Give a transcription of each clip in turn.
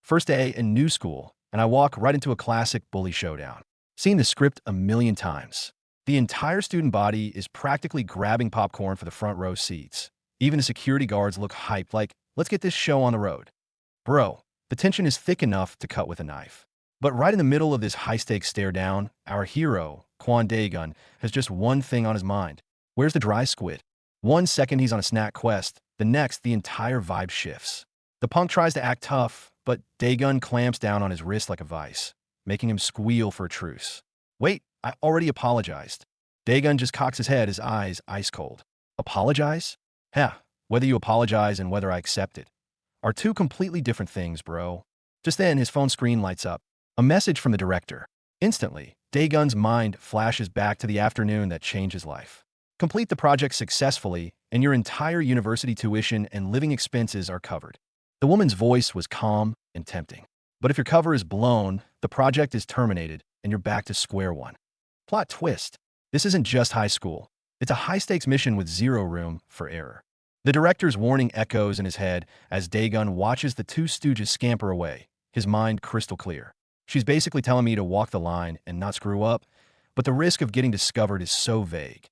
First day in new school, and I walk right into a classic bully showdown. Seen the script a million times. The entire student body is practically grabbing popcorn for the front row seats. Even the security guards look hyped like, let's get this show on the road. Bro, the tension is thick enough to cut with a knife. But right in the middle of this high-stakes stare-down, our hero, Kwon Daegun, has just one thing on his mind. Where's the dry squid? 1 second he's on a snack quest, the next the entire vibe shifts. The punk tries to act tough, but Daegun clamps down on his wrist like a vice, making him squeal for a truce. Wait, I already apologized. Daegun just cocks his head, his eyes ice cold. Apologize? Heh, whether you apologize and whether I accept it are two completely different things, bro. Just then, his phone screen lights up. A message from the director. Instantly, Daegun's mind flashes back to the afternoon that changed his life. Complete the project successfully, and your entire university tuition and living expenses are covered. The woman's voice was calm and tempting. But if your cover is blown, the project is terminated, and you're back to square one. Plot twist. This isn't just high school. It's a high-stakes mission with zero room for error. The director's warning echoes in his head as Daegun watches the two stooges scamper away, his mind crystal clear. She's basically telling me to walk the line and not screw up, but the risk of getting discovered is so vague.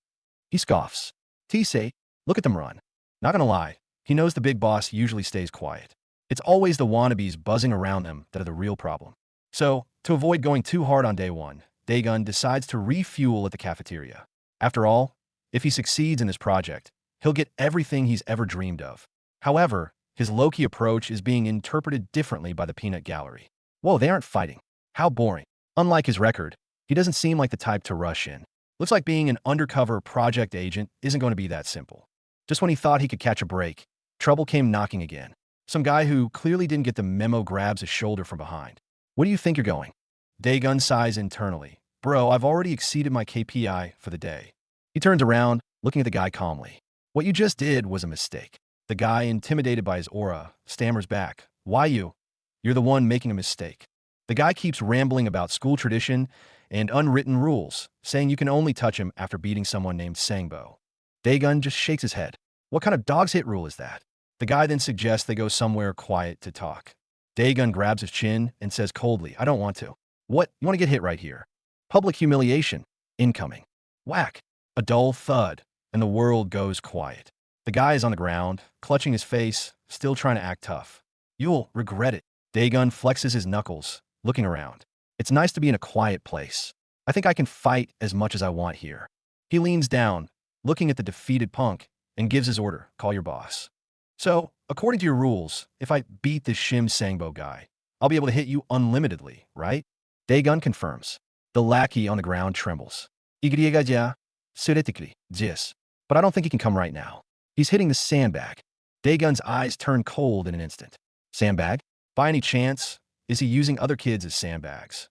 He scoffs. Say, look at them run. Not gonna lie, he knows the big boss usually stays quiet. It's always the wannabes buzzing around them that are the real problem. So, to avoid going too hard on day one, Daegun decides to refuel at the cafeteria. After all, if he succeeds in this project, he'll get everything he's ever dreamed of. However, his low-key approach is being interpreted differently by the peanut gallery. Whoa, they aren't fighting. How boring. Unlike his record, he doesn't seem like the type to rush in. Looks like being an undercover project agent isn't going to be that simple. Just when he thought he could catch a break, trouble came knocking again. Some guy who clearly didn't get the memo grabs his shoulder from behind. Where do you think you're going? Daegun sighs internally. Bro, I've already exceeded my KPI for the day. He turns around, looking at the guy calmly. What you just did was a mistake. The guy, intimidated by his aura, stammers back. Why you? You're the one making a mistake. The guy keeps rambling about school tradition and unwritten rules, saying you can only touch him after beating someone named Sangbo. Daegun just shakes his head. What kind of dog's hit rule is that? The guy then suggests they go somewhere quiet to talk. Daegun grabs his chin and says coldly, I don't want to. What? You want to get hit right here? Public humiliation. Incoming. Whack. A dull thud, and the world goes quiet. The guy is on the ground, clutching his face, still trying to act tough. You'll regret it. Daegun flexes his knuckles, looking around. It's nice to be in a quiet place. I think I can fight as much as I want here. He leans down, looking at the defeated punk, and gives his order, call your boss. So, according to your rules, if I beat this Shim Sangbo guy, I'll be able to hit you unlimitedly, right? Daegun confirms. The lackey on the ground trembles. Systematically, yes. But I don't think he can come right now. He's hitting the sandbag. Daegun's eyes turn cold in an instant. Sandbag? By any chance, is he using other kids as sandbags?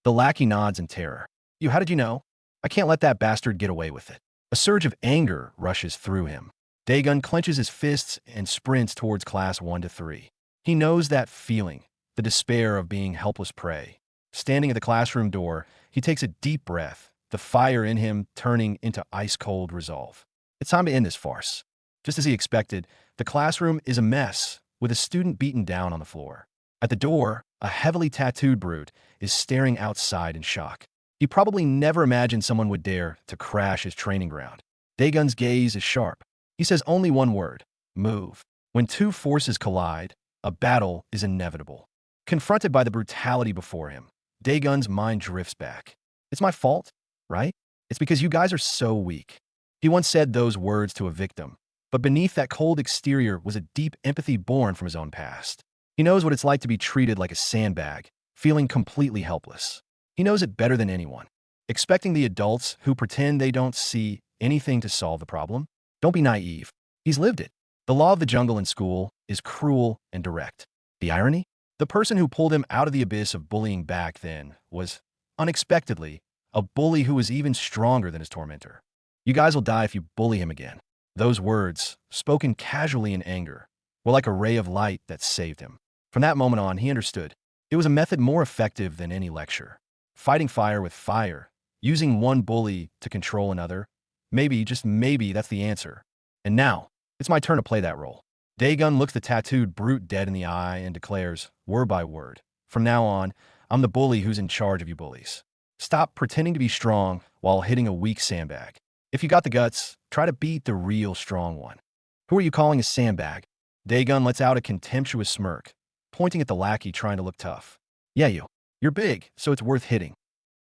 The lackey nods in terror. How did you know? I can't let that bastard get away with it. A surge of anger rushes through him. Daegun clenches his fists and sprints towards class 1 to 3. He knows that feeling, the despair of being helpless prey. Standing at the classroom door, he takes a deep breath, the fire in him turning into ice-cold resolve. It's time to end this farce. Just as he expected, the classroom is a mess, with a student beaten down on the floor. At the door, a heavily tattooed brute is staring outside in shock. He probably never imagined someone would dare to crash his training ground. Daegun's gaze is sharp. He says only one word, move. When two forces collide, a battle is inevitable. Confronted by the brutality before him, Daegun's mind drifts back. It's my fault, right? It's because you guys are so weak. He once said those words to a victim, but beneath that cold exterior was a deep empathy born from his own past. He knows what it's like to be treated like a sandbag, feeling completely helpless. He knows it better than anyone. Expecting the adults who pretend they don't see anything to solve the problem? Don't be naive. He's lived it. The law of the jungle in school is cruel and direct. The irony? The person who pulled him out of the abyss of bullying back then was, unexpectedly, a bully who was even stronger than his tormentor. You guys will die if you bully him again. Those words, spoken casually in anger, were like a ray of light that saved him. From that moment on, he understood. It was a method more effective than any lecture. Fighting fire with fire, using one bully to control another. Maybe, just maybe, that's the answer. And now, it's my turn to play that role. Daegun looks the tattooed brute dead in the eye and declares, word by word, "From now on, I'm the bully who's in charge of you bullies. Stop pretending to be strong while hitting a weak sandbag. If you got the guts, try to beat the real strong one." "Who are you calling a sandbag?" Daegun lets out a contemptuous smirk, pointing at the lackey trying to look tough. "Yeah, you. You're big, so it's worth hitting."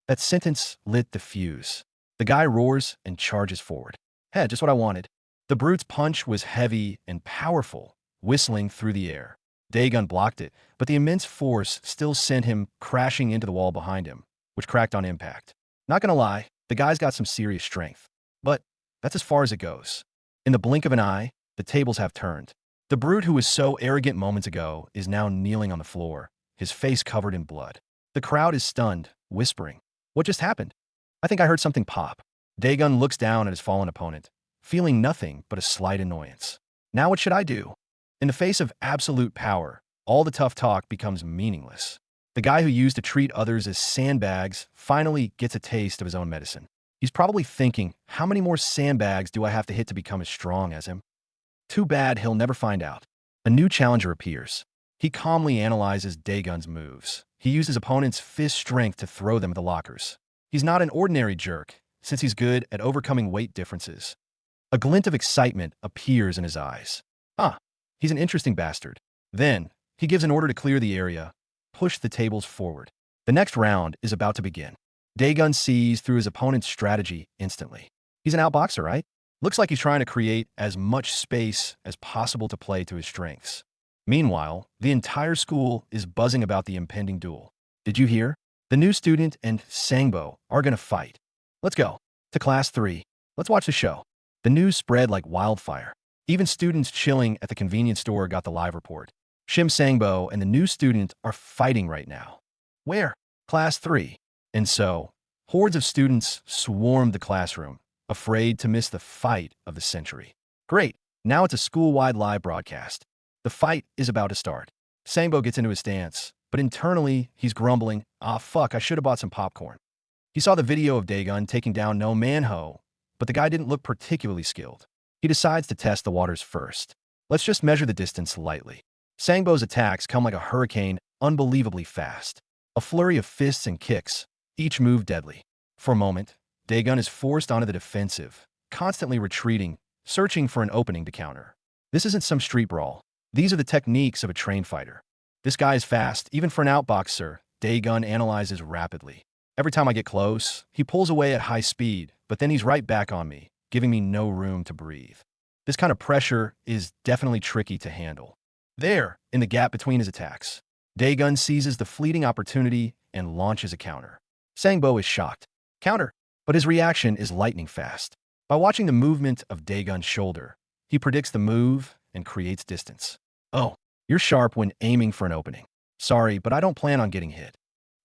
That sentence lit the fuse. The guy roars and charges forward. Hey, just what I wanted. The brute's punch was heavy and powerful, whistling through the air. Daegun blocked it, but the immense force still sent him crashing into the wall behind him, which cracked on impact. Not gonna lie, the guy's got some serious strength. But that's as far as it goes. In the blink of an eye, the tables have turned. The brute who was so arrogant moments ago is now kneeling on the floor, his face covered in blood. The crowd is stunned, whispering, "What just happened?" "I think I heard something pop." Daegun looks down at his fallen opponent, feeling nothing but a slight annoyance. Now what should I do? In the face of absolute power, all the tough talk becomes meaningless. The guy who used to treat others as sandbags finally gets a taste of his own medicine. He's probably thinking, how many more sandbags do I have to hit to become as strong as him? Too bad he'll never find out. A new challenger appears. He calmly analyzes Daegun's moves. He used his opponent's fist strength to throw them at the lockers. He's not an ordinary jerk, since he's good at overcoming weight differences. A glint of excitement appears in his eyes. He's an interesting bastard. Then, he gives an order to clear the area, push the tables forward. The next round is about to begin. Daegun sees through his opponent's strategy instantly. He's an outboxer, right? Looks like he's trying to create as much space as possible to play to his strengths. Meanwhile, the entire school is buzzing about the impending duel. Did you hear? The new student and Sangbo are going to fight. Let's go. To class 3. Let's watch the show. The news spread like wildfire. Even students chilling at the convenience store got the live report. Shim Sangbo and the new student are fighting right now. Where? Class 3. And so, hordes of students swarmed the classroom, afraid to miss the fight of the century. Great. Now it's a school-wide live broadcast. The fight is about to start. Sangbo gets into his stance, but internally, he's grumbling, fuck, I should have bought some popcorn. He saw the video of Daegun taking down no manhwa, but the guy didn't look particularly skilled. He decides to test the waters first. Let's just measure the distance lightly. Sangbo's attacks come like a hurricane, unbelievably fast. A flurry of fists and kicks, each move deadly. For a moment, Daegun is forced onto the defensive, constantly retreating, searching for an opening to counter. This isn't some street brawl. These are the techniques of a trained fighter. This guy is fast, even for an outboxer. Daegun analyzes rapidly. Every time I get close, he pulls away at high speed, but then he's right back on me, giving me no room to breathe. This kind of pressure is definitely tricky to handle. There, in the gap between his attacks, Daegun seizes the fleeting opportunity and launches a counter. Sangbo is shocked. Counter! But his reaction is lightning fast. By watching the movement of Daegun's shoulder, he predicts the move and creates distance. "Oh, you're sharp when aiming for an opening. Sorry, but I don't plan on getting hit."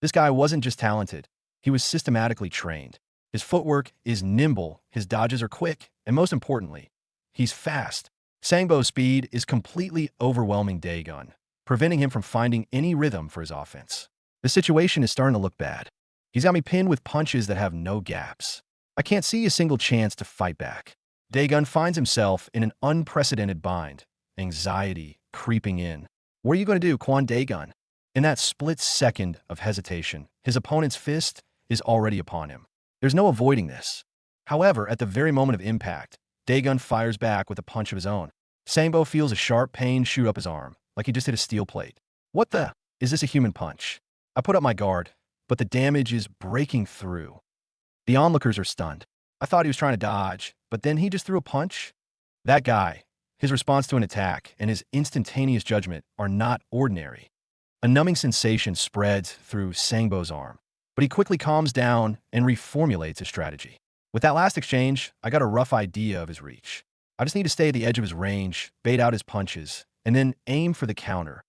This guy wasn't just talented, he was systematically trained. His footwork is nimble, his dodges are quick, and most importantly, he's fast. Sangbo's speed is completely overwhelming Daegun, preventing him from finding any rhythm for his offense. The situation is starting to look bad. He's got me pinned with punches that have no gaps. I can't see a single chance to fight back. Daegun finds himself in an unprecedented bind, anxiety creeping in. What are you going to do, Kwon Daegun? In that split second of hesitation, his opponent's fist is already upon him. There's no avoiding this. However, at the very moment of impact, Daegun fires back with a punch of his own. Sangbo feels a sharp pain shoot up his arm, like he just hit a steel plate. What the? Is this a human punch? I put up my guard, but the damage is breaking through. The onlookers are stunned. I thought he was trying to dodge, but then he just threw a punch? That guy, his response to an attack, and his instantaneous judgment are not ordinary. A numbing sensation spreads through Sangbo's arm, but he quickly calms down and reformulates his strategy. With that last exchange, I got a rough idea of his reach. I just need to stay at the edge of his range, bait out his punches, and then aim for the counter.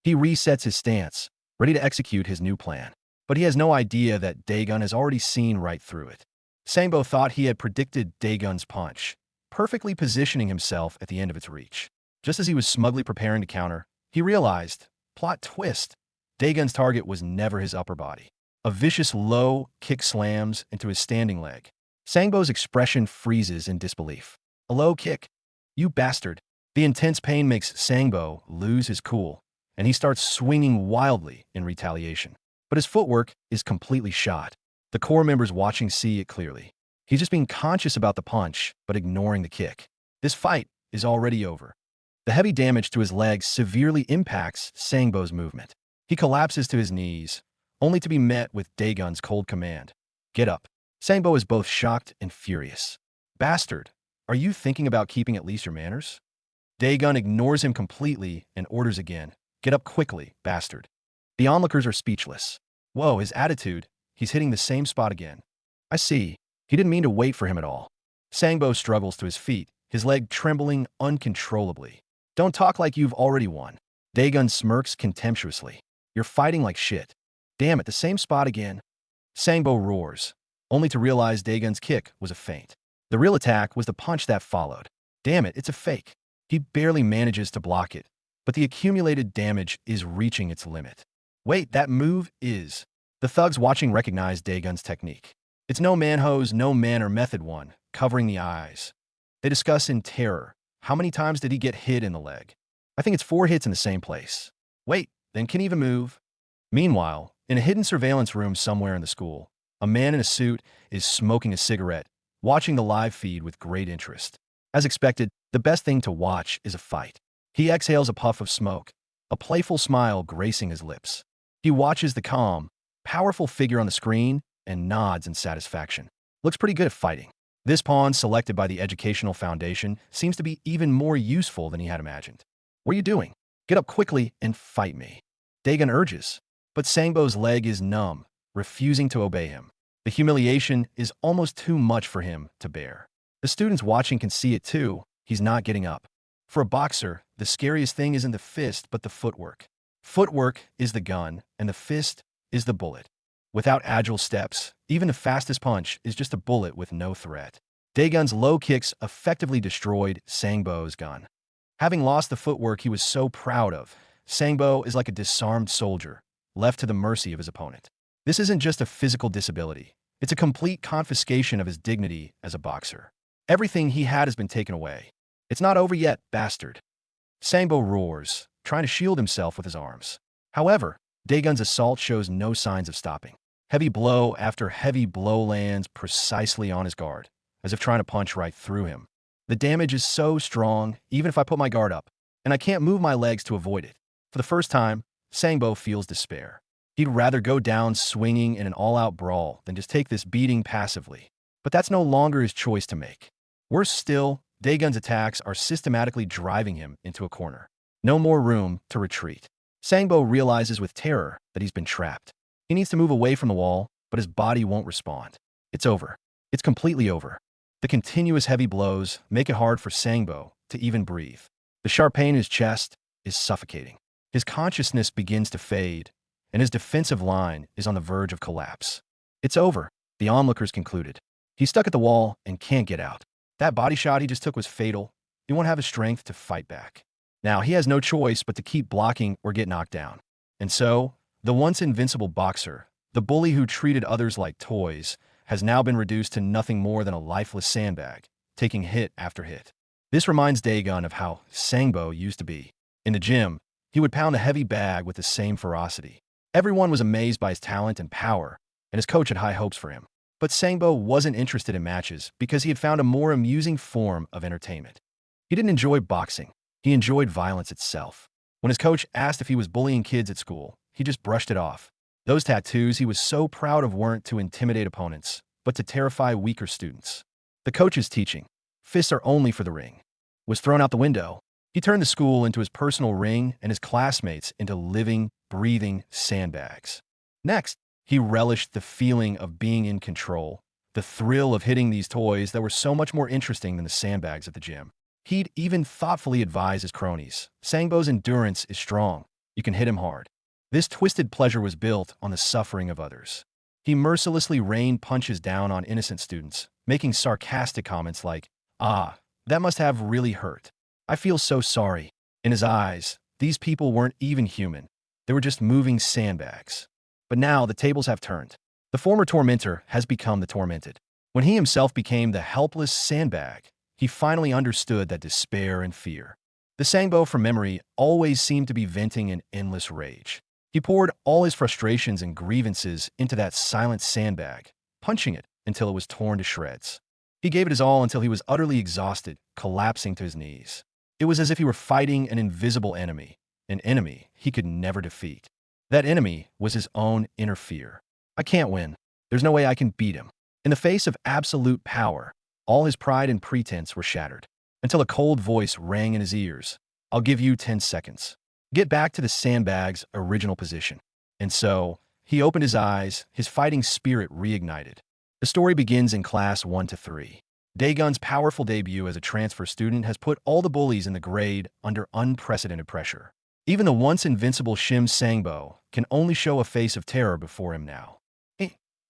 He resets his stance, ready to execute his new plan. But he has no idea that Daegun has already seen right through it. Sangbo thought he had predicted Daegun's punch, perfectly positioning himself at the end of its reach. Just as he was smugly preparing to counter, he realized, plot twist, Daegun's target was never his upper body. A vicious low kick slams into his standing leg. Sangbo's expression freezes in disbelief. A low kick? You bastard. The intense pain makes Sangbo lose his cool, and he starts swinging wildly in retaliation. But his footwork is completely shot. The core members watching see it clearly. He's just being conscious about the punch, but ignoring the kick. This fight is already over. The heavy damage to his legs severely impacts Sangbo's movement. He collapses to his knees, only to be met with Daegun's cold command. Get up. Sangbo is both shocked and furious. Bastard, are you thinking about keeping at least your manners? Daegun ignores him completely and orders again. Get up quickly, bastard. The onlookers are speechless. Whoa, his attitude. He's hitting the same spot again. I see. He didn't mean to wait for him at all. Sangbo struggles to his feet, his leg trembling uncontrollably. Don't talk like you've already won. Daegun smirks contemptuously. You're fighting like shit. Damn it, the same spot again. Sangbo roars, only to realize Daegun's kick was a feint. The real attack was the punch that followed. Damn it, it's a fake. He barely manages to block it, but the accumulated damage is reaching its limit. Wait, that move is... The thugs watching recognize Daegun's technique. It's no manhose, no manner method one, covering the eyes. They discuss in terror. How many times did he get hit in the leg? I think it's 4 hits in the same place. Wait, then can he even move? Meanwhile, in a hidden surveillance room somewhere in the school, a man in a suit is smoking a cigarette, watching the live feed with great interest. As expected, the best thing to watch is a fight. He exhales a puff of smoke, a playful smile gracing his lips. He watches the calm, powerful figure on the screen and nods in satisfaction. Looks pretty good at fighting. This pawn selected by the Educational Foundation seems to be even more useful than he had imagined. What are you doing? Get up quickly and fight me. Daegun urges, but Sangbo's leg is numb, refusing to obey him. The humiliation is almost too much for him to bear. The students watching can see it too. He's not getting up. For a boxer, the scariest thing isn't the fist but the footwork. Footwork is the gun, and the fist is the bullet. Without agile steps, even the fastest punch is just a bullet with no threat. Daegun's low kicks effectively destroyed Sangbo's gun. Having lost the footwork he was so proud of, Sangbo is like a disarmed soldier, left to the mercy of his opponent. This isn't just a physical disability. It's a complete confiscation of his dignity as a boxer. Everything he had has been taken away. It's not over yet, bastard. Sangbo roars, trying to shield himself with his arms. However, Daegun's assault shows no signs of stopping. Heavy blow after heavy blow lands precisely on his guard, as if trying to punch right through him. The damage is so strong, even if I put my guard up, and I can't move my legs to avoid it. For the first time, Sangbo feels despair. He'd rather go down swinging in an all-out brawl than just take this beating passively. But that's no longer his choice to make. Worse still, Daegun's attacks are systematically driving him into a corner. No more room to retreat. Sangbo realizes with terror that he's been trapped. He needs to move away from the wall, but his body won't respond. It's over. It's completely over. The continuous heavy blows make it hard for Sangbo to even breathe. The sharp pain in his chest is suffocating. His consciousness begins to fade, and his defensive line is on the verge of collapse. It's over, the onlookers concluded. He's stuck at the wall and can't get out. That body shot he just took was fatal. He won't have the strength to fight back. Now, he has no choice but to keep blocking or get knocked down. And so, the once invincible boxer, the bully who treated others like toys, has now been reduced to nothing more than a lifeless sandbag, taking hit after hit. This reminds Daegun of how Sangbo used to be. In the gym, he would pound a heavy bag with the same ferocity. Everyone was amazed by his talent and power, and his coach had high hopes for him. But Sangbo wasn't interested in matches because he had found a more amusing form of entertainment. He didn't enjoy boxing. He enjoyed violence itself. When his coach asked if he was bullying kids at school, he just brushed it off. Those tattoos he was so proud of weren't to intimidate opponents, but to terrify weaker students. The coach's teaching, fists are only for the ring, was thrown out the window. He turned the school into his personal ring and his classmates into living, breathing sandbags. Next, he relished the feeling of being in control, the thrill of hitting these toys that were so much more interesting than the sandbags at the gym. He'd even thoughtfully advise his cronies, Sangbo's endurance is strong. You can hit him hard. This twisted pleasure was built on the suffering of others. He mercilessly rained punches down on innocent students, making sarcastic comments like, "Ah, that must have really hurt. I feel so sorry." In his eyes, these people weren't even human. They were just moving sandbags. But now the tables have turned. The former tormentor has become the tormented. When he himself became the helpless sandbag, he finally understood that despair and fear. The Sangbo from memory always seemed to be venting an endless rage. He poured all his frustrations and grievances into that silent sandbag, punching it until it was torn to shreds. He gave it his all until he was utterly exhausted, collapsing to his knees. It was as if he were fighting an invisible enemy, an enemy he could never defeat. That enemy was his own inner fear. I can't win. There's no way I can beat him. In the face of absolute power, all his pride and pretense were shattered, until a cold voice rang in his ears. I'll give you 10 seconds. Get back to the sandbag's original position. And so, he opened his eyes, his fighting spirit reignited. The story begins in class 1 to 3. Daegun's powerful debut as a transfer student has put all the bullies in the grade under unprecedented pressure. Even the once invincible Shim Sangbo can only show a face of terror before him now.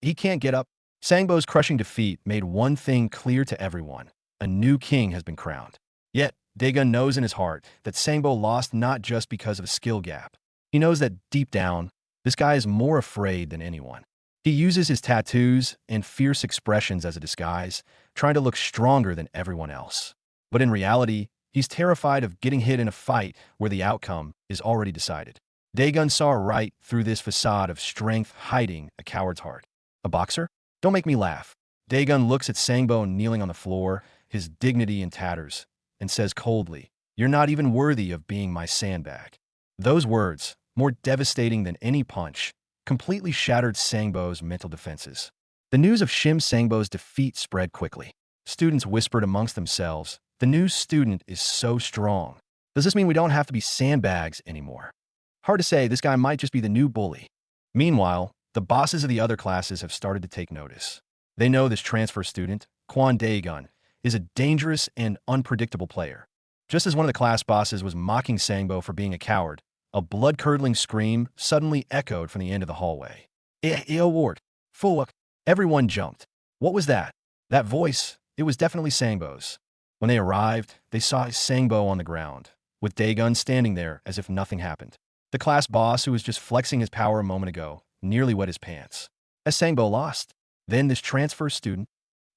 He can't get up. Sangbo's crushing defeat made one thing clear to everyone. A new king has been crowned. Yet, Daegun knows in his heart that Sangbo lost not just because of a skill gap. He knows that deep down, this guy is more afraid than anyone. He uses his tattoos and fierce expressions as a disguise, trying to look stronger than everyone else. But in reality, he's terrified of getting hit in a fight where the outcome is already decided. Daegun saw right through this facade of strength hiding a coward's heart. A boxer? Don't make me laugh. Daegun looks at Sangbo kneeling on the floor, his dignity in tatters, and says coldly, "You're not even worthy of being my sandbag." Those words, more devastating than any punch, completely shattered Sangbo's mental defenses. The news of Shim Sangbo's defeat spread quickly. Students whispered amongst themselves, "The new student is so strong. Does this mean we don't have to be sandbags anymore?" Hard to say, this guy might just be the new bully. Meanwhile, the bosses of the other classes have started to take notice. They know this transfer student, Kwon Daegun, is a dangerous and unpredictable player. Just as one of the class bosses was mocking Sangbo for being a coward, a blood-curdling scream suddenly echoed from the end of the hallway. Award. Fuck. Everyone jumped. What was that? That voice, it was definitely Sangbo's. When they arrived, they saw Sangbo on the ground, with Daegun standing there as if nothing happened. The class boss, who was just flexing his power a moment ago, nearly wet his pants. As Sangbo lost, then this transfer student,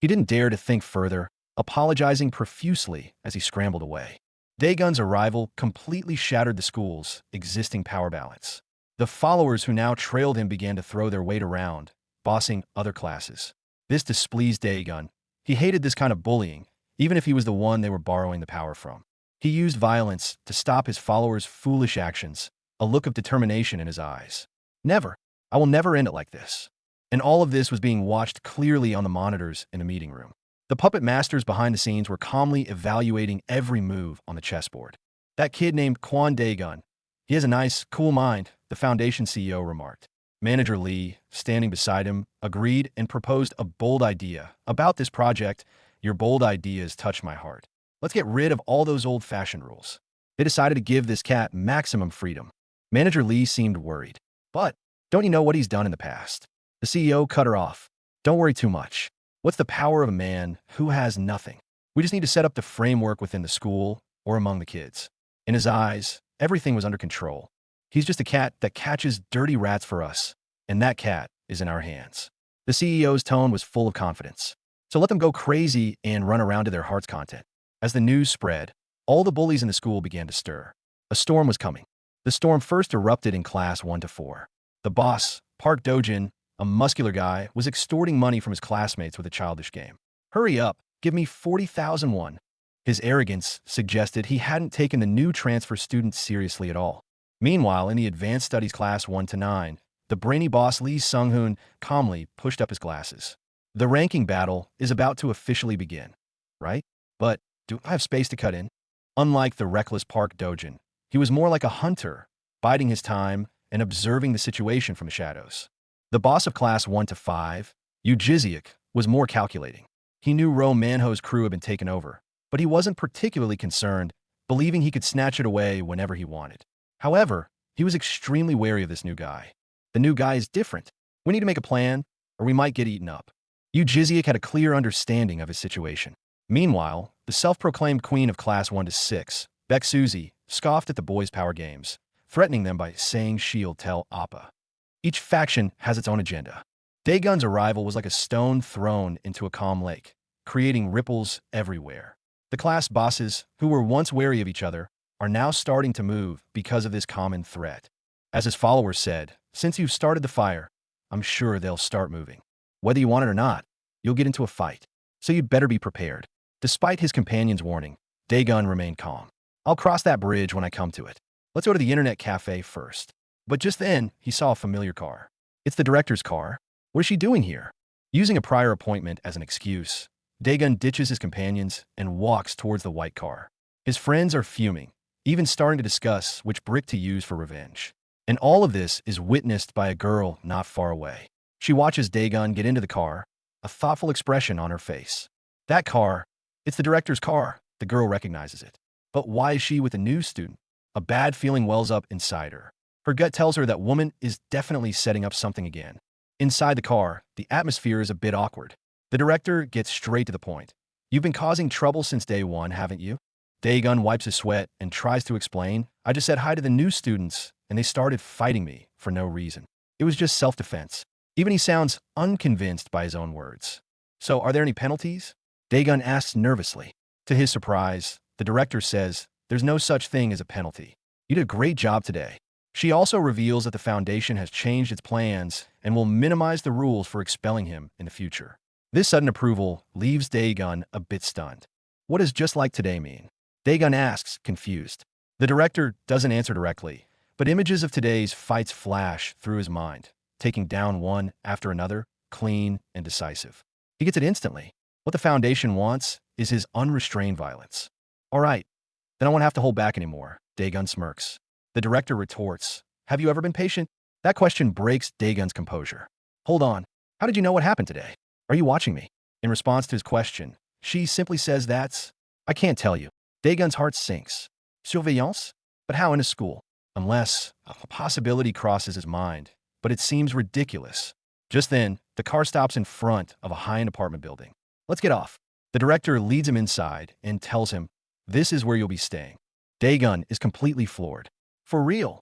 he didn't dare to think further, apologizing profusely as he scrambled away. Daegun's arrival completely shattered the school's existing power balance. The followers who now trailed him began to throw their weight around, bossing other classes. This displeased Daegun. He hated this kind of bullying, even if he was the one they were borrowing the power from. He used violence to stop his followers' foolish actions, a look of determination in his eyes. Never. I will never end it like this. And all of this was being watched clearly on the monitors in the meeting room. The puppet masters behind the scenes were calmly evaluating every move on the chessboard. That kid named Kwon Daegun, he has a nice, cool mind, the Foundation CEO remarked. Manager Lee, standing beside him, agreed and proposed a bold idea. About this project, your bold ideas touch my heart. Let's get rid of all those old-fashioned rules. They decided to give this cat maximum freedom. Manager Lee seemed worried. But, don't you know what he's done in the past? The CEO cut her off. Don't worry too much. What's the power of a man who has nothing? We just need to set up the framework within the school or among the kids. In his eyes, everything was under control. He's just a cat that catches dirty rats for us, and that cat is in our hands. The CEO's tone was full of confidence. So let them go crazy and run around to their heart's content. As the news spread, all the bullies in the school began to stir. A storm was coming. The storm first erupted in class 1 to 4. The boss, Park Do-jin, a muscular guy, was extorting money from his classmates with a childish game. Hurry up, give me 40,000 won. His arrogance suggested he hadn't taken the new transfer student seriously at all. Meanwhile, in the advanced studies class 1 to 9, the brainy boss Lee Sung-hoon calmly pushed up his glasses. The ranking battle is about to officially begin, right? But do I have space to cut in? Unlike the reckless Park Do-jin, he was more like a hunter, biding his time and observing the situation from the shadows. The boss of class 1 to 5, Yoo Jiseok, was more calculating. He knew Ro Manho's crew had been taken over, but he wasn't particularly concerned, believing he could snatch it away whenever he wanted. However, he was extremely wary of this new guy. The new guy is different. We need to make a plan, or we might get eaten up. Yoo Jiseok had a clear understanding of his situation. Meanwhile, the self-proclaimed queen of class 1 to 6, Baek Suzy, scoffed at the boys' power games, threatening them by saying she'll tell Appa. Each faction has its own agenda. Daegun's arrival was like a stone thrown into a calm lake, creating ripples everywhere. The class bosses, who were once wary of each other, are now starting to move because of this common threat. As his followers said, since you've started the fire, I'm sure they'll start moving. Whether you want it or not, you'll get into a fight. So you'd better be prepared. Despite his companion's warning, Daegun remained calm. I'll cross that bridge when I come to it. Let's go to the internet cafe first. But just then, he saw a familiar car. It's the director's car. What is she doing here? Using a prior appointment as an excuse, Daegun ditches his companions and walks towards the white car. His friends are fuming, even starting to discuss which brick to use for revenge. And all of this is witnessed by a girl not far away. She watches Daegun get into the car, a thoughtful expression on her face. That car, it's the director's car. The girl recognizes it. But why is she with a new student? A bad feeling wells up inside her. Her gut tells her that woman is definitely setting up something again. Inside the car, the atmosphere is a bit awkward. The director gets straight to the point. You've been causing trouble since day one, haven't you? Daegun wipes his sweat and tries to explain. I just said hi to the new students, and they started fighting me for no reason. It was just self-defense. Even he sounds unconvinced by his own words. So, are there any penalties? Daegun asks nervously. To his surprise, the director says, there's no such thing as a penalty. You did a great job today. She also reveals that the foundation has changed its plans and will minimize the rules for expelling him in the future. This sudden approval leaves Daegun a bit stunned. What does just like today mean? Daegun asks, confused. The director doesn't answer directly, but images of today's fights flash through his mind, taking down one after another, clean and decisive. He gets it instantly. What the foundation wants is his unrestrained violence. All right, then I won't have to hold back anymore, Daegun smirks. The director retorts, have you ever been patient? That question breaks Daegun's composure. Hold on, how did you know what happened today? Are you watching me? In response to his question, she simply says I can't tell you. Daegun's heart sinks. Surveillance? But how in a school? Unless a possibility crosses his mind, but it seems ridiculous. Just then, the car stops in front of a high-end apartment building. Let's get off. The director leads him inside and tells him, this is where you'll be staying. Daegun is completely floored. For real?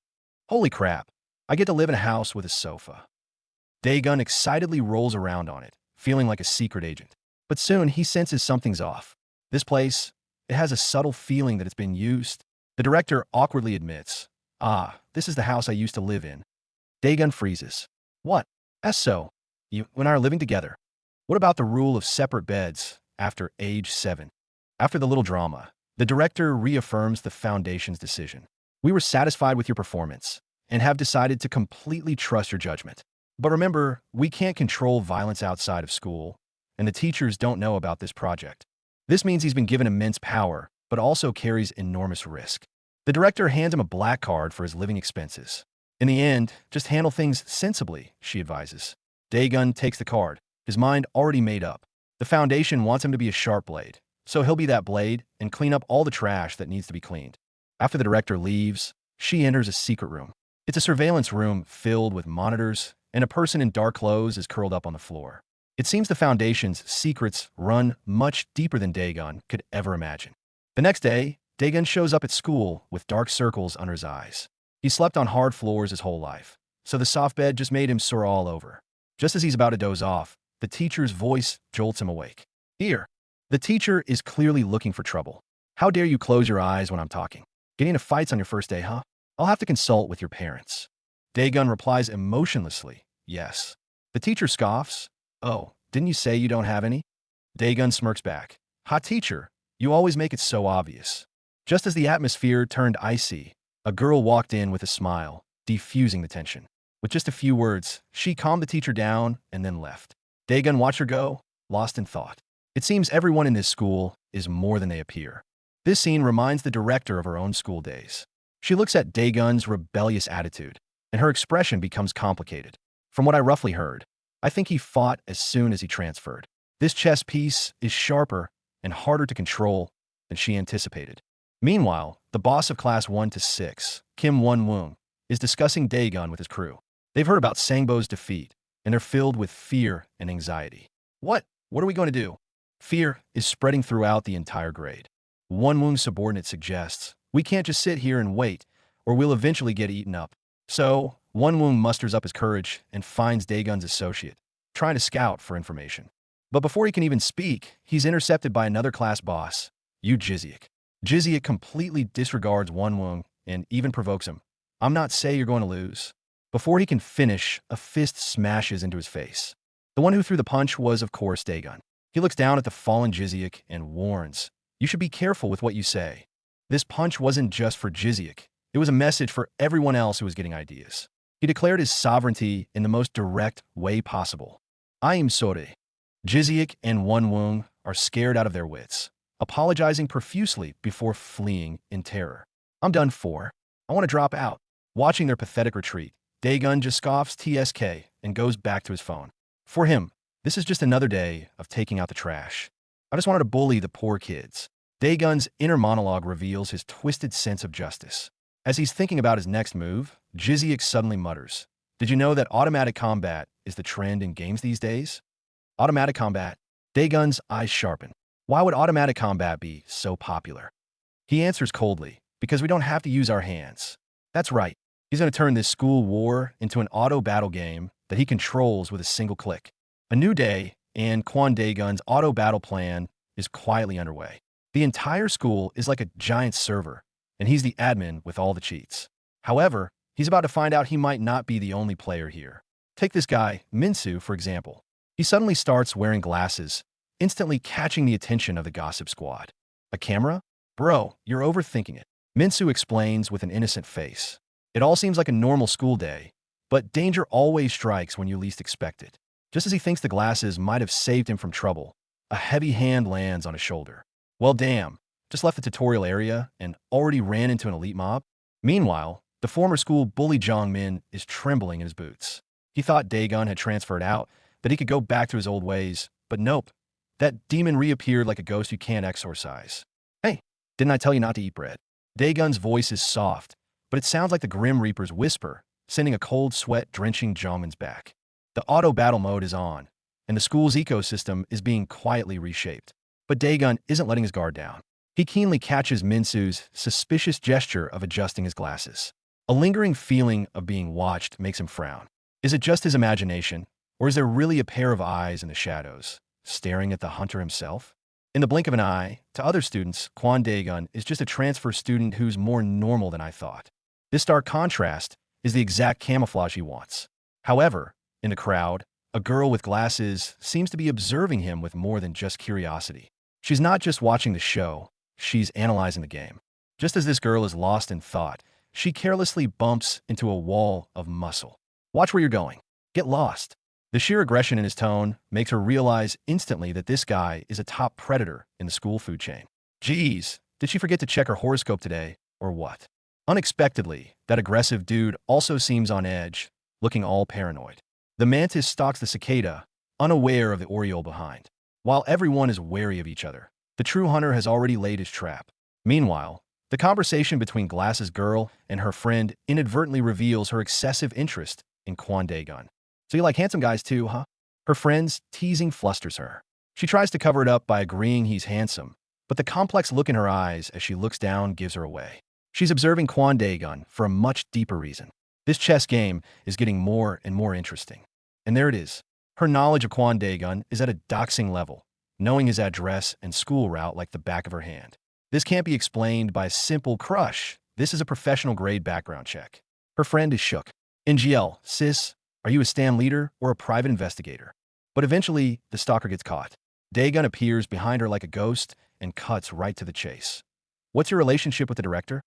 Holy crap. I get to live in a house with a sofa. Daegun excitedly rolls around on it, feeling like a secret agent. But soon he senses something's off. This place, it has a subtle feeling that it's been used. The director awkwardly admits, this is the house I used to live in. Daegun freezes. What? As so? You and I are living together. What about the rule of separate beds after age 7? After the little drama, the director reaffirms the foundation's decision. We were satisfied with your performance and have decided to completely trust your judgment. But remember, we can't control violence outside of school, and the teachers don't know about this project. This means he's been given immense power, but also carries enormous risk. The director hands him a black card for his living expenses. In the end, just handle things sensibly, she advises. Daegun takes the card, his mind already made up. The foundation wants him to be a sharp blade, so he'll be that blade and clean up all the trash that needs to be cleaned. After the director leaves, she enters a secret room. It's a surveillance room filled with monitors, and a person in dark clothes is curled up on the floor. It seems the Foundation's secrets run much deeper than Daegun could ever imagine. The next day, Daegun shows up at school with dark circles under his eyes. He slept on hard floors his whole life, so the soft bed just made him sore all over. Just as he's about to doze off, the teacher's voice jolts him awake. Here. The teacher is clearly looking for trouble. How dare you close your eyes when I'm talking? Getting into fights on your first day, huh? I'll have to consult with your parents. Daegun replies emotionlessly, yes. The teacher scoffs. Oh, didn't you say you don't have any? Daegun smirks back. Ha teacher, you always make it so obvious. Just as the atmosphere turned icy, a girl walked in with a smile, defusing the tension. With just a few words, she calmed the teacher down and then left. Daegun watched her go, lost in thought. It seems everyone in this school is more than they appear. This scene reminds the director of her own school days. She looks at Daegun's rebellious attitude, and her expression becomes complicated. From what I roughly heard, I think he fought as soon as he transferred. This chess piece is sharper and harder to control than she anticipated. Meanwhile, the boss of class 1 to 6, Kim Won-woong, is discussing Daegun with his crew. They've heard about Sangbo's defeat, and they're filled with fear and anxiety. What are we going to do? Fear is spreading throughout the entire grade. Won-woong's subordinate suggests, we can't just sit here and wait, or we'll eventually get eaten up. So, Won-woong musters up his courage and finds Daegun's associate, trying to scout for information. But before he can even speak, he's intercepted by another class boss, Yu Jiziak. Jiziak completely disregards Wonwung and even provokes him. I'm not saying you're going to lose. Before he can finish, a fist smashes into his face. The one who threw the punch was, of course, Daegun. He looks down at the fallen Jiziak and warns, "You should be careful with what you say." This punch wasn't just for Jiziak. It was a message for everyone else who was getting ideas. He declared his sovereignty in the most direct way possible. I am sorry. Jiziak and Wonwung are scared out of their wits, apologizing profusely before fleeing in terror. I'm done for. I want to drop out. Watching their pathetic retreat, Daegun just scoffs TSK and goes back to his phone. For him, this is just another day of taking out the trash. I just wanted to bully the poor kids. Daegun's inner monologue reveals his twisted sense of justice. As he's thinking about his next move, Jiziak suddenly mutters, "Did you know that automatic combat is the trend in games these days?" Automatic combat? Daegun's eyes sharpen. Why would automatic combat be so popular? He answers coldly, because we don't have to use our hands. That's right. He's going to turn this school war into an auto battle game that he controls with a single click. A new day, and Kwon Daegun's auto battle plan is quietly underway. The entire school is like a giant server, and he's the admin with all the cheats. However, he's about to find out he might not be the only player here. Take this guy, Minsu, for example. He suddenly starts wearing glasses, instantly catching the attention of the gossip squad. A camera? Bro, you're overthinking it. Minsu explains with an innocent face. It all seems like a normal school day, but danger always strikes when you least expect it. Just as he thinks the glasses might have saved him from trouble, a heavy hand lands on his shoulder. Well, damn, just left the tutorial area and already ran into an elite mob? Meanwhile, the former school bully Jongmin is trembling in his boots. He thought Daegun had transferred out, that he could go back to his old ways, but nope. That demon reappeared like a ghost you can't exorcise. Hey, didn't I tell you not to eat bread? Daegun's voice is soft, but it sounds like the Grim Reaper's whisper, sending a cold sweat drenching Jongmin's back. The auto battle mode is on, and the school's ecosystem is being quietly reshaped. But Daegun isn't letting his guard down. He keenly catches Minsu's suspicious gesture of adjusting his glasses. A lingering feeling of being watched makes him frown. Is it just his imagination, or is there really a pair of eyes in the shadows, staring at the hunter himself? In the blink of an eye, to other students, Kwon Daegun is just a transfer student who's more normal than I thought. This stark contrast is the exact camouflage he wants. However, in the crowd, a girl with glasses seems to be observing him with more than just curiosity. She's not just watching the show, she's analyzing the game. Just as this girl is lost in thought, she carelessly bumps into a wall of muscle. Watch where you're going. Get lost. The sheer aggression in his tone makes her realize instantly that this guy is a top predator in the school food chain. Geez, did she forget to check her horoscope today, or what? Unexpectedly, that aggressive dude also seems on edge, looking all paranoid. The mantis stalks the cicada, unaware of the oriole behind. While everyone is wary of each other, the true hunter has already laid his trap. Meanwhile, the conversation between Glasses Girl and her friend inadvertently reveals her excessive interest in Kwon Daegun. So you like handsome guys too, huh? Her friend's teasing flusters her. She tries to cover it up by agreeing he's handsome, but the complex look in her eyes as she looks down gives her away. She's observing Kwon Daegun for a much deeper reason. This chess game is getting more and more interesting. And there it is. Her knowledge of Kwon Daegun is at a doxing level, knowing his address and school route like the back of her hand. This can't be explained by a simple crush. This is a professional-grade background check. Her friend is shook. NGL, sis, are you a stan leader or a private investigator? But eventually, the stalker gets caught. Daegun appears behind her like a ghost and cuts right to the chase. What's your relationship with the director?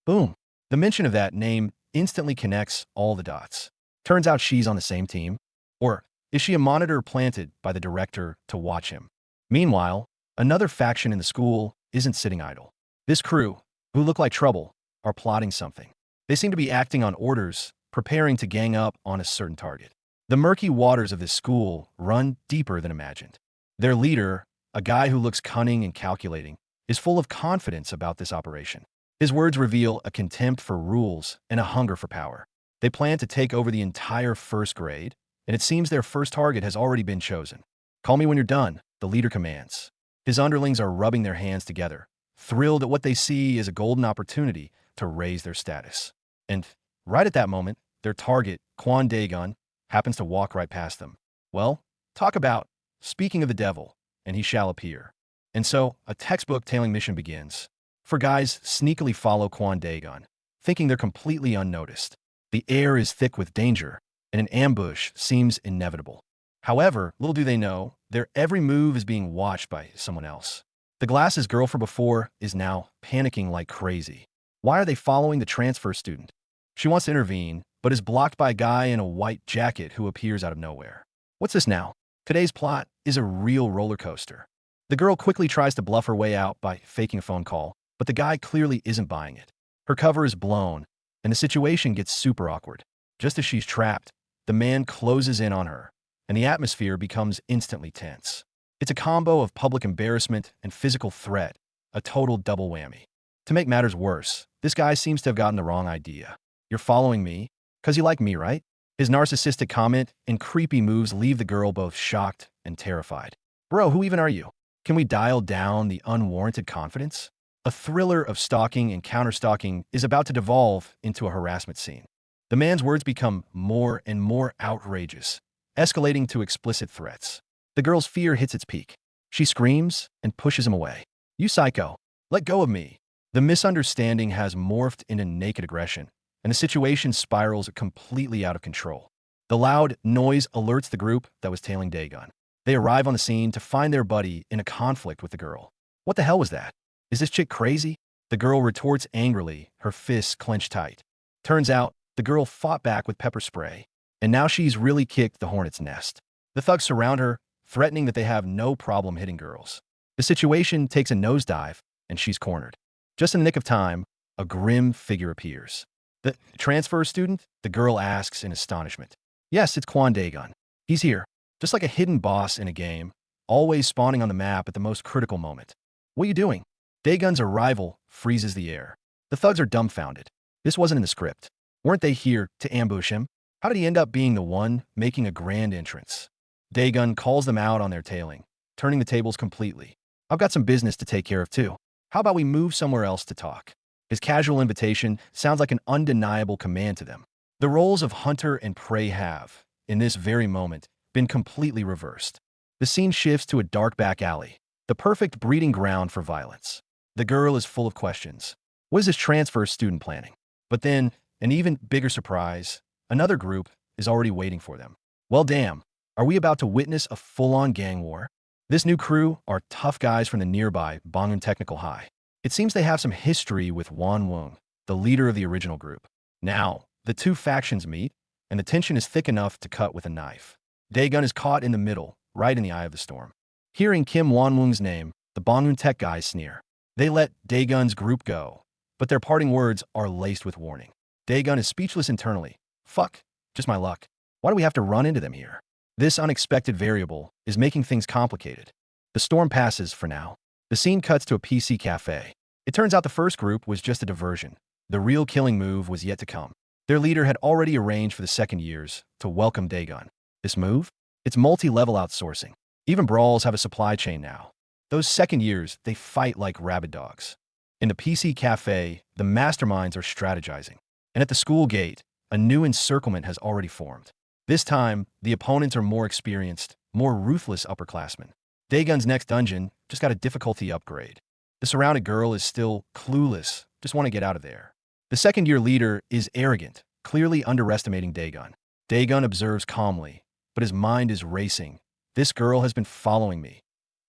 Boom. The mention of that name instantly connects all the dots. Turns out she's on the same team. Or is she a monitor planted by the director to watch him? Meanwhile, another faction in the school isn't sitting idle. This crew, who look like trouble, are plotting something. They seem to be acting on orders, preparing to gang up on a certain target. The murky waters of this school run deeper than imagined. Their leader, a guy who looks cunning and calculating, is full of confidence about this operation. His words reveal a contempt for rules and a hunger for power. They plan to take over the entire first grade, and it seems their first target has already been chosen. Call me when you're done, the leader commands. His underlings are rubbing their hands together, thrilled at what they see as a golden opportunity to raise their status. And right at that moment, their target, Kwon Daegun, happens to walk right past them. Well, talk about speaking of the devil, and he shall appear. And so, a textbook tailing mission begins. For guys sneakily follow Kwon Daegun, thinking they're completely unnoticed. The air is thick with danger, and an ambush seems inevitable. However, little do they know, their every move is being watched by someone else. The glasses girl from before is now panicking like crazy. Why are they following the transfer student? She wants to intervene, but is blocked by a guy in a white jacket who appears out of nowhere. What's this now? Today's plot is a real roller coaster. The girl quickly tries to bluff her way out by faking a phone call, but the guy clearly isn't buying it. Her cover is blown, and the situation gets super awkward. Just as she's trapped, the man closes in on her, and the atmosphere becomes instantly tense. It's a combo of public embarrassment and physical threat, a total double whammy. To make matters worse, this guy seems to have gotten the wrong idea. You're following me? 'Cause you like me, right? His narcissistic comment and creepy moves leave the girl both shocked and terrified. Bro, who even are you? Can we dial down the unwarranted confidence? A thriller of stalking and counter-stalking is about to devolve into a harassment scene. The man's words become more and more outrageous, escalating to explicit threats. The girl's fear hits its peak. She screams and pushes him away. You psycho, let go of me. The misunderstanding has morphed into naked aggression, and the situation spirals completely out of control. The loud noise alerts the group that was tailing Daegun. They arrive on the scene to find their buddy in a conflict with the girl. What the hell was that? Is this chick crazy? The girl retorts angrily, her fists clenched tight. Turns out, the girl fought back with pepper spray, and now she's really kicked the hornet's nest. The thugs surround her, threatening that they have no problem hitting girls. The situation takes a nosedive, and she's cornered. Just in the nick of time, a grim figure appears. The transfer student? The girl asks in astonishment. Yes, it's Kwon Daegun. He's here, just like a hidden boss in a game, always spawning on the map at the most critical moment. What are you doing? Daegun's arrival freezes the air. The thugs are dumbfounded. This wasn't in the script. Weren't they here to ambush him? How did he end up being the one making a grand entrance? Daegun calls them out on their tailing, turning the tables completely. I've got some business to take care of too. How about we move somewhere else to talk? His casual invitation sounds like an undeniable command to them. The roles of hunter and prey have, in this very moment, been completely reversed. The scene shifts to a dark back alley, the perfect breeding ground for violence. The girl is full of questions. What is this transfer student planning? But then, an even bigger surprise, another group is already waiting for them. Well, damn, are we about to witness a full-on gang war? This new crew are tough guys from the nearby Bangun Technical High. It seems they have some history with Won Woong, the leader of the original group. Now, the two factions meet, and the tension is thick enough to cut with a knife. Daegun is caught in the middle, right in the eye of the storm. Hearing Kim Won Woong's name, the Bangun Tech guys sneer. They let Daegun's group go, but their parting words are laced with warning. Daegun is speechless internally. Fuck, just my luck. Why do we have to run into them here? This unexpected variable is making things complicated. The storm passes for now. The scene cuts to a PC cafe. It turns out the first group was just a diversion. The real killing move was yet to come. Their leader had already arranged for the second years to welcome Daegun. This move? It's multi-level outsourcing. Even brawls have a supply chain now. Those second years, they fight like rabid dogs. In the PC cafe, the masterminds are strategizing. And at the school gate, a new encirclement has already formed. This time, the opponents are more experienced, more ruthless upperclassmen. Daegun's next dungeon just got a difficulty upgrade. The surrounded girl is still clueless, just want to get out of there. The second-year leader is arrogant, clearly underestimating Daegun. Daegun observes calmly, but his mind is racing. This girl has been following me.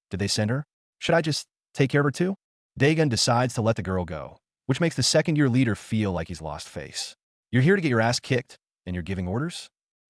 Did they send her? Should I just take care of her too? Daegun decides to let the girl go, which makes the second-year leader feel like he's lost face. You're here to get your ass kicked, and you're giving orders?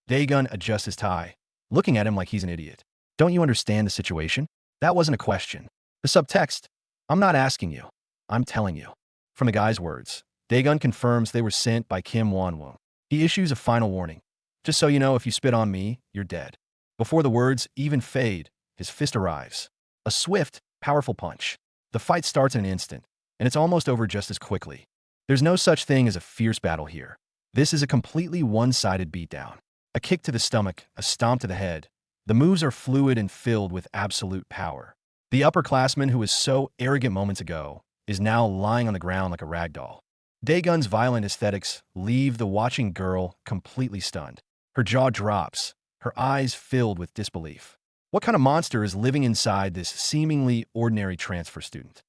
Daegun adjusts his tie, looking at him like he's an idiot. Don't you understand the situation? That wasn't a question. The subtext, I'm not asking you. I'm telling you. From the guy's words, Daegun confirms they were sent by Kim Won Woong. He issues a final warning. Just so you know, if you spit on me, you're dead. Before the words even fade, his fist arrives. A swift, powerful punch. The fight starts in an instant, and it's almost over just as quickly. There's no such thing as a fierce battle here. This is a completely one-sided beatdown. A kick to the stomach, a stomp to the head. The moves are fluid and filled with absolute power. The upperclassman who was so arrogant moments ago is now lying on the ground like a rag doll. Daegun's violent aesthetics leave the watching girl completely stunned. Her jaw drops, her eyes filled with disbelief. What kind of monster is living inside this seemingly ordinary transfer student?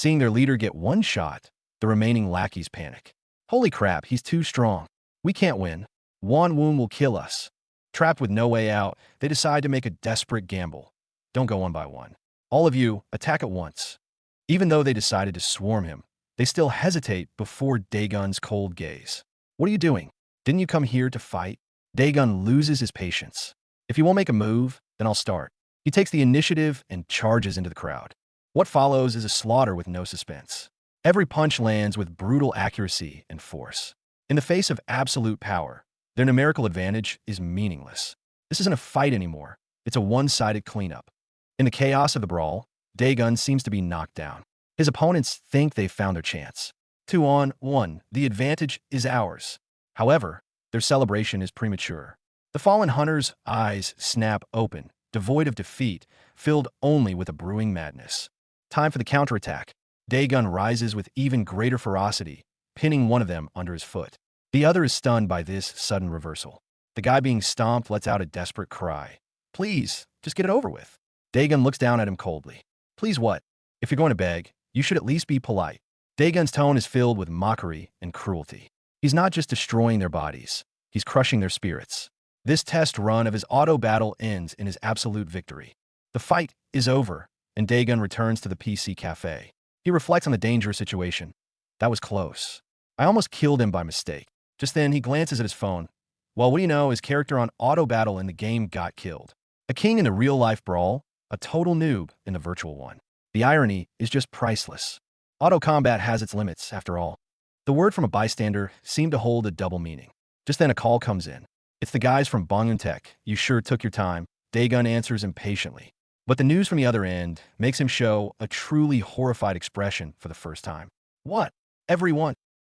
Seeing their leader get one shot, the remaining lackeys panic. Holy crap, he's too strong. We can't win. Won Woon will kill us. Trapped with no way out, they decide to make a desperate gamble. Don't go one by one. All of you, attack at once. Even though they decided to swarm him, they still hesitate before Daegun's cold gaze. What are you doing? Didn't you come here to fight? Daegun loses his patience. If you won't make a move, then I'll start. He takes the initiative and charges into the crowd. What follows is a slaughter with no suspense. Every punch lands with brutal accuracy and force. In the face of absolute power, their numerical advantage is meaningless. This isn't a fight anymore. It's a one-sided cleanup. In the chaos of the brawl, Daegun seems to be knocked down. His opponents think they've found their chance. 2-on-1, the advantage is ours. However, their celebration is premature. The fallen hunter's eyes snap open, devoid of defeat, filled only with a brewing madness. Time for the counterattack. Daegun rises with even greater ferocity, pinning one of them under his foot. The other is stunned by this sudden reversal. The guy being stomped lets out a desperate cry. Please, just get it over with. Daegun looks down at him coldly. Please what? If you're going to beg, you should at least be polite. Daegun's tone is filled with mockery and cruelty. He's not just destroying their bodies, he's crushing their spirits. This test run of his auto battle ends in his absolute victory. The fight is over, and Daegun returns to the PC cafe. He reflects on the dangerous situation. That was close. I almost killed him by mistake. Just then, he glances at his phone. Well, what do you know, his character on auto battle in the game got killed. A king in the real-life brawl, a total noob in the virtual one. The irony is just priceless. Auto combat has its limits, after all. The word from a bystander seemed to hold a double meaning. Just then a call comes in. It's the guys from Tech. You sure took your time. Daegun answers impatiently. But the news from the other end makes him show a truly horrified expression for the first time. What? Everyone?